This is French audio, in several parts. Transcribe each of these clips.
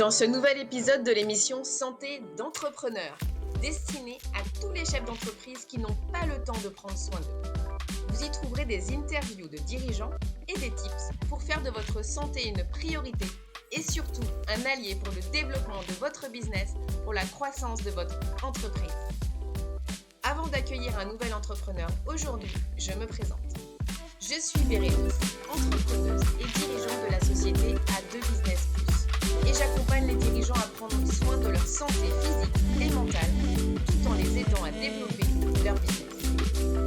dans ce nouvel épisode de l'émission Santé d'entrepreneurs, destinée à tous les chefs d'entreprise qui n'ont pas le temps de prendre soin d'eux. Vous y trouverez des interviews de dirigeants et des tips pour faire de votre santé une priorité et surtout un allié pour le développement de votre business, pour la croissance de votre entreprise. Avant d'accueillir un nouvel entrepreneur, aujourd'hui, je me présente. Je suis Bérénice, entrepreneuse et dirigeante de la société A2 Business Plus. Et j'accompagne les dirigeants à prendre soin de leur santé physique et mentale, tout en les aidant à développer leur business.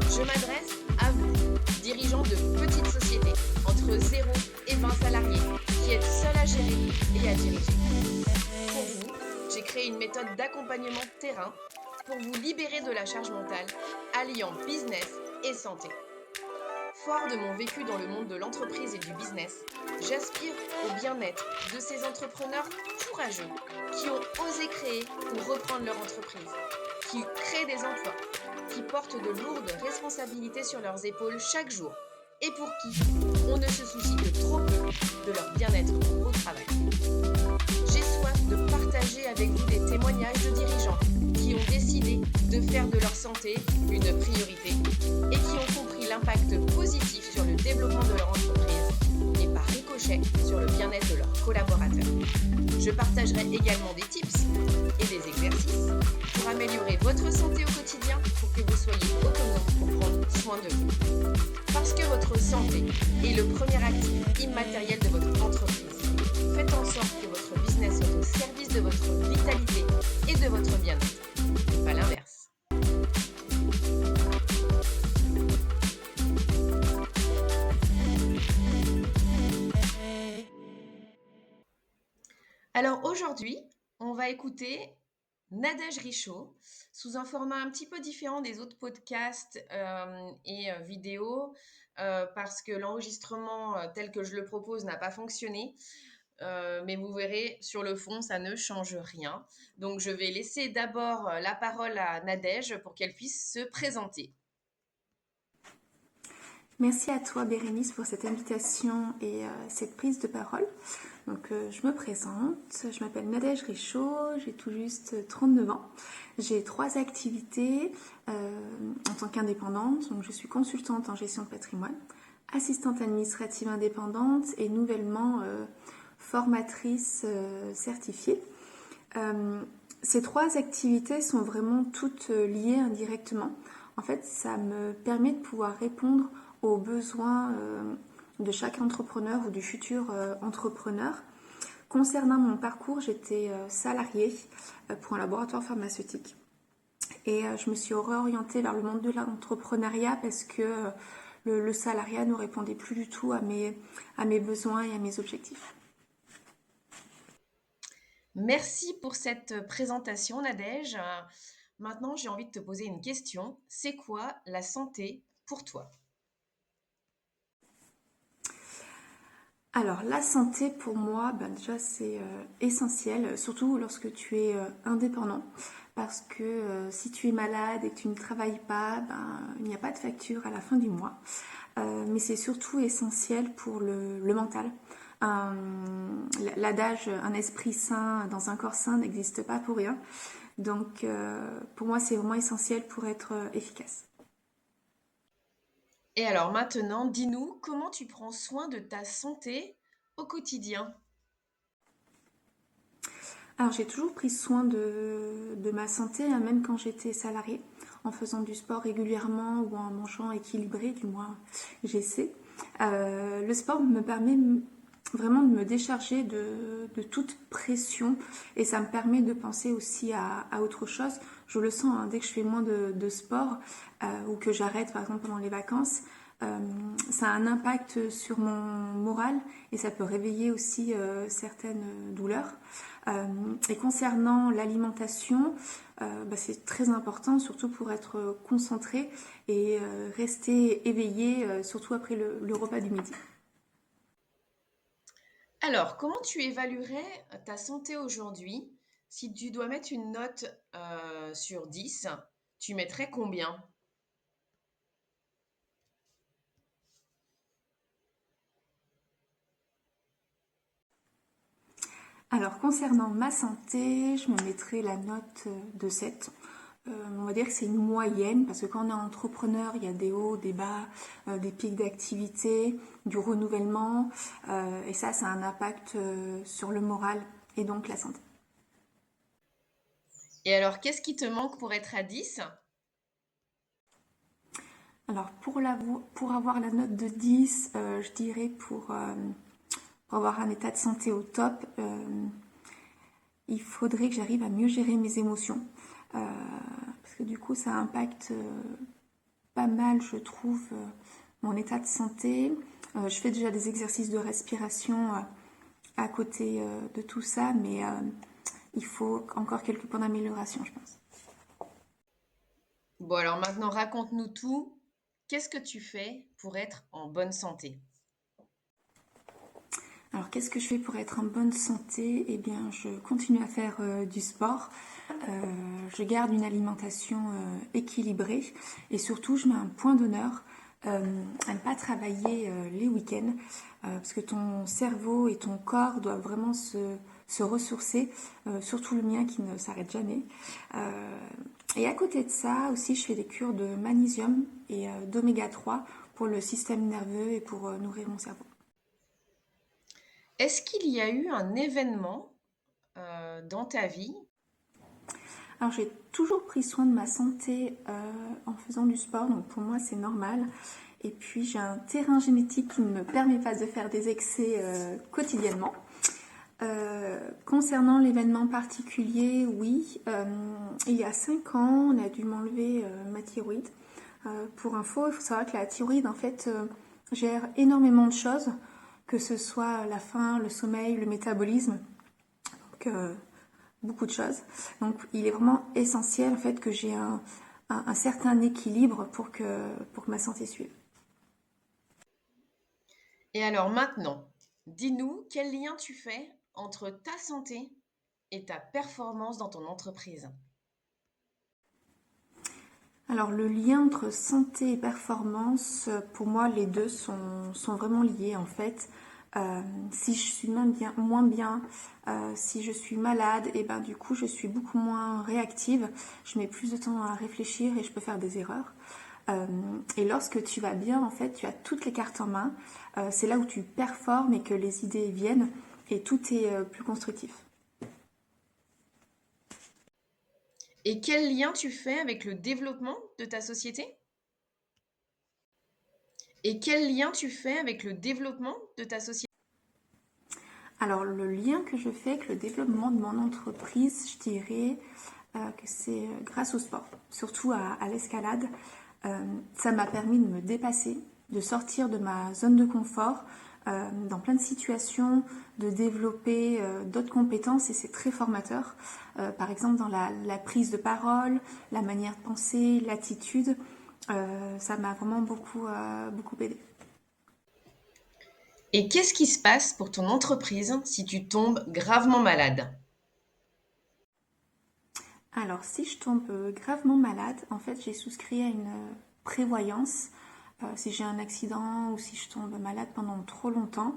Je m'adresse à vous, dirigeants de petites sociétés, entre 0 et 20 salariés, qui êtes seuls à gérer et à diriger. Pour vous, j'ai créé une méthode d'accompagnement terrain pour vous libérer de la charge mentale, alliant business et santé. Fort de mon vécu dans le monde de l'entreprise et du business, j'aspire au bien-être de ces entrepreneurs courageux qui ont osé créer ou reprendre leur entreprise, qui créent des emplois, qui portent de lourdes responsabilités sur leurs épaules chaque jour et pour qui on ne se soucie que trop peu de leur bien-être au travail. J'ai soif de partager avec vous des témoignages de dirigeants qui ont décidé de faire de leur santé une priorité et qui ont compris l'impact positif sur le développement de leur entreprise et par ricochet sur le bien-être de leurs collaborateurs. Je partagerai également des tips et des exercices pour améliorer votre santé au quotidien pour que vous soyez autonome pour prendre soin de vous. Parce que votre santé est le premier actif immatériel de votre entreprise. Faites en sorte que votre business soit au service de votre vitalité et de votre bien-être, pas l'inverse. Alors aujourd'hui, on va écouter Nadège Richaud sous un format un petit peu différent des autres podcasts et vidéos parce que l'enregistrement tel que je le propose n'a pas fonctionné. Mais vous verrez, sur le fond, ça ne change rien. Donc, je vais laisser d'abord la parole à Nadège pour qu'elle puisse se présenter. Merci à toi Bérénice pour cette invitation et cette prise de parole. Donc je me présente, je m'appelle Nadège Richaud, j'ai tout juste 39 ans. J'ai 3 activités en tant qu'indépendante. Donc je suis consultante en gestion de patrimoine, assistante administrative indépendante et nouvellement formatrice certifiée. Ces 3 activités sont vraiment toutes liées indirectement. En fait, ça me permet de pouvoir répondre aux besoins de chaque entrepreneur ou du futur entrepreneur. Concernant mon parcours, j'étais salariée pour un laboratoire pharmaceutique et je me suis réorientée vers le monde de l'entrepreneuriat parce que le salariat ne répondait plus du tout à mes besoins et à mes objectifs. Merci pour cette présentation, Nadège. Maintenant, j'ai envie de te poser une question. C'est quoi la santé pour toi ? Alors la santé pour moi, déjà c'est essentiel, surtout lorsque tu es indépendant, parce que si tu es malade et que tu ne travailles pas, il n'y a pas de facture à la fin du mois. Mais c'est surtout essentiel pour le mental. L'adage un esprit sain dans un corps sain n'existe pas pour rien. Donc pour moi c'est vraiment essentiel pour être efficace. Et alors maintenant, dis-nous comment tu prends soin de ta santé au quotidien ? Alors j'ai toujours pris soin de ma santé, hein, même quand j'étais salariée, en faisant du sport régulièrement ou en mangeant équilibré, du moins j'essaie. Le sport me permet vraiment de me décharger de toute pression et ça me permet de penser aussi à autre chose. Je le sens, hein, dès que je fais moins de sport ou que j'arrête par exemple pendant les vacances, ça a un impact sur mon moral et ça peut réveiller aussi certaines douleurs. Et concernant l'alimentation, c'est très important, surtout pour être concentré et rester éveillé, surtout après le repas du midi. Alors, comment tu évaluerais ta santé aujourd'hui? Si tu dois mettre une note sur 10, tu mettrais combien? Alors, concernant ma santé, je me mettrai la note de 7. On va dire que c'est une moyenne parce que quand on est entrepreneur, il y a des hauts, des bas, des pics d'activité, du renouvellement et ça a un impact sur le moral et donc la santé. Et alors, qu'est-ce qui te manque pour être à 10? Alors, pour avoir la note de 10, je dirais pour avoir un état de santé au top, il faudrait que j'arrive à mieux gérer mes émotions. Parce que du coup, ça impacte pas mal, je trouve, mon état de santé. Je fais déjà des exercices de respiration à côté de tout ça, mais il faut encore quelques points d'amélioration, je pense. Bon, alors maintenant, raconte-nous tout. Qu'est-ce que tu fais pour être en bonne santé? Alors, qu'est-ce que je fais pour être en bonne santé? Eh bien, je continue à faire du sport. Je garde une alimentation équilibrée et surtout, je mets un point d'honneur à ne pas travailler les week-ends parce que ton cerveau et ton corps doivent vraiment se ressourcer, surtout le mien qui ne s'arrête jamais. Et à côté de ça aussi, je fais des cures de magnésium et d'oméga 3 pour le système nerveux et pour nourrir mon cerveau. Est-ce qu'il y a eu un événement dans ta vie? Alors j'ai toujours pris soin de ma santé en faisant du sport, donc pour moi c'est normal. Et puis j'ai un terrain génétique qui ne me permet pas de faire des excès quotidiennement. Concernant l'événement particulier, oui, il y a 5 ans, on a dû m'enlever ma thyroïde. Pour info, il faut savoir que la thyroïde en fait gère énormément de choses, que ce soit la faim, le sommeil, le métabolisme. Donc, beaucoup de choses. Donc il est vraiment essentiel en fait que j'ai un certain équilibre pour que ma santé suive. Et alors maintenant, dis-nous quel lien tu fais entre ta santé et ta performance dans ton entreprise. Alors le lien entre santé et performance, pour moi les deux sont vraiment liés en fait. Si je suis moins bien, si je suis malade, et ben du coup je suis beaucoup moins réactive, je mets plus de temps à réfléchir et je peux faire des erreurs. Et lorsque tu vas bien, en fait, tu as toutes les cartes en main. C'est là où tu performes et que les idées viennent et tout est plus constructif. Et quel lien tu fais avec le développement de ta société? Et quel lien tu fais avec le développement de ta société? Alors le lien que je fais avec le développement de mon entreprise, je dirais que c'est grâce au sport, surtout à l'escalade. Ça m'a permis de me dépasser, de sortir de ma zone de confort dans plein de situations, de développer d'autres compétences et c'est très formateur. Par exemple dans la prise de parole, la manière de penser, l'attitude, ça m'a vraiment beaucoup aidé. Et qu'est-ce qui se passe pour ton entreprise si tu tombes gravement malade? Alors, si je tombe gravement malade, en fait, j'ai souscrit à une prévoyance. Si j'ai un accident ou si je tombe malade pendant trop longtemps,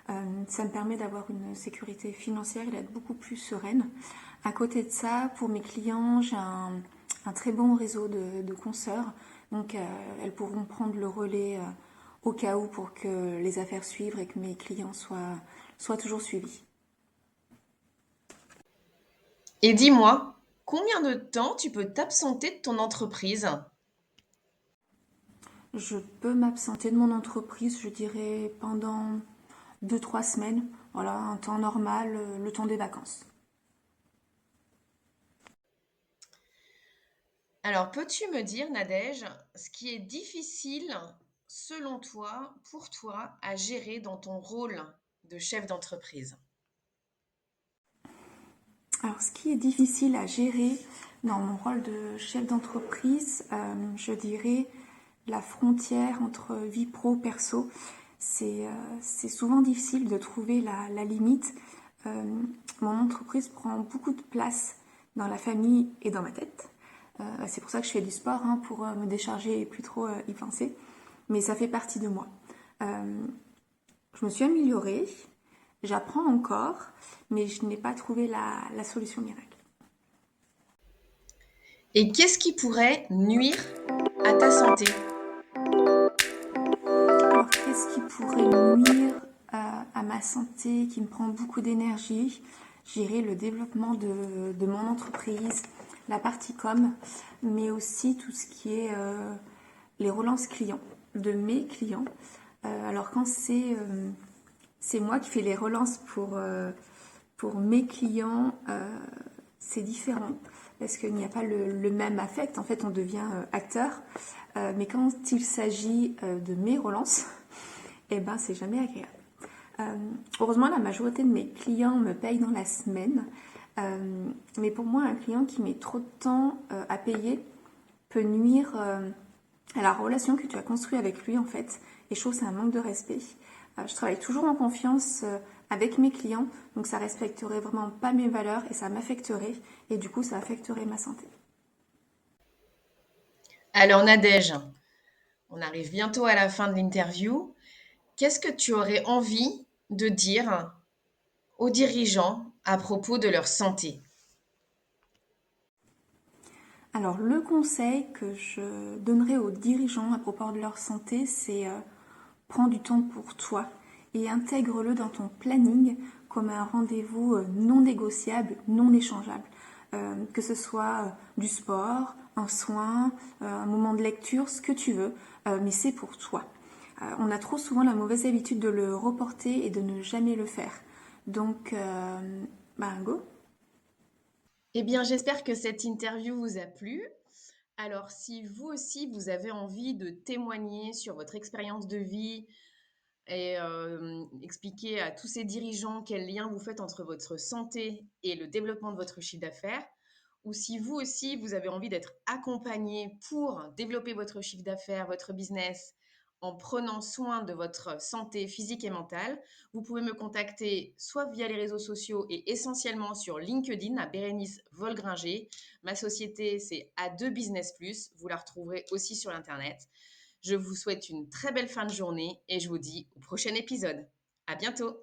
ça me permet d'avoir une sécurité financière et d'être beaucoup plus sereine. À côté de ça, pour mes clients, j'ai un très bon réseau de consoeurs. Donc, elles pourront prendre le relais au cas où pour que les affaires suivent et que mes clients soient toujours suivis. Et dis-moi, combien de temps tu peux t'absenter de ton entreprise? Je peux m'absenter de mon entreprise, je dirais, pendant 2, 3 semaines. Voilà, un temps normal, le temps des vacances. Alors, peux-tu me dire, Nadège, ce qui est difficile, selon toi, pour toi, à gérer dans ton rôle de chef d'entreprise? Alors, ce qui est difficile à gérer dans mon rôle de chef d'entreprise, je dirais la frontière entre vie pro-perso. C'est souvent difficile de trouver la limite. Euh, Mon entreprise prend beaucoup de place dans la famille et dans ma tête. C'est pour ça que je fais du sport, hein, pour me décharger et plus trop y penser. Mais ça fait partie de moi. Je me suis améliorée, J'apprends encore, mais je n'ai pas trouvé la solution miracle. Et qu'est-ce qui pourrait nuire à ta santé? Alors, qu'est-ce qui pourrait nuire à ma santé, qui me prend beaucoup d'énergie? J'irai le développement de mon entreprise, la partie com, mais aussi tout ce qui est les relances clients, de mes clients. Alors quand c'est moi qui fais les relances pour mes clients, c'est différent parce qu'il n'y a pas le même affect. En fait, on devient acteur. Mais quand il s'agit de mes relances, eh ben, c'est jamais agréable. Heureusement, la majorité de mes clients me payent dans la semaine. Mais pour moi, un client qui met trop de temps à payer peut nuire à la relation que tu as construite avec lui, en fait. Et je trouve que c'est un manque de respect. Je travaille toujours en confiance avec mes clients, donc ça respecterait vraiment pas mes valeurs et ça m'affecterait. Et du coup, ça affecterait ma santé. Alors Nadège, on arrive bientôt à la fin de l'interview. Qu'est-ce que tu aurais envie de dire aux dirigeants à propos de leur santé? Alors, le conseil que je donnerais aux dirigeants à propos de leur santé, c'est prends du temps pour toi et intègre-le dans ton planning comme un rendez-vous non négociable, non échangeable. Que ce soit du sport, un soin, un moment de lecture, ce que tu veux, mais c'est pour toi. On a trop souvent la mauvaise habitude de le reporter et de ne jamais le faire. Donc, go. Eh bien, j'espère que cette interview vous a plu. Alors, si vous aussi, vous avez envie de témoigner sur votre expérience de vie et expliquer à tous ces dirigeants quel lien vous faites entre votre santé et le développement de votre chiffre d'affaires, ou si vous aussi, vous avez envie d'être accompagné pour développer votre chiffre d'affaires, votre business, en prenant soin de votre santé physique et mentale, vous pouvez me contacter soit via les réseaux sociaux et essentiellement sur LinkedIn à Bérénice Volgringer. Ma société, c'est A2 Business Plus. Vous la retrouverez aussi sur l'Internet. Je vous souhaite une très belle fin de journée et je vous dis au prochain épisode. À bientôt!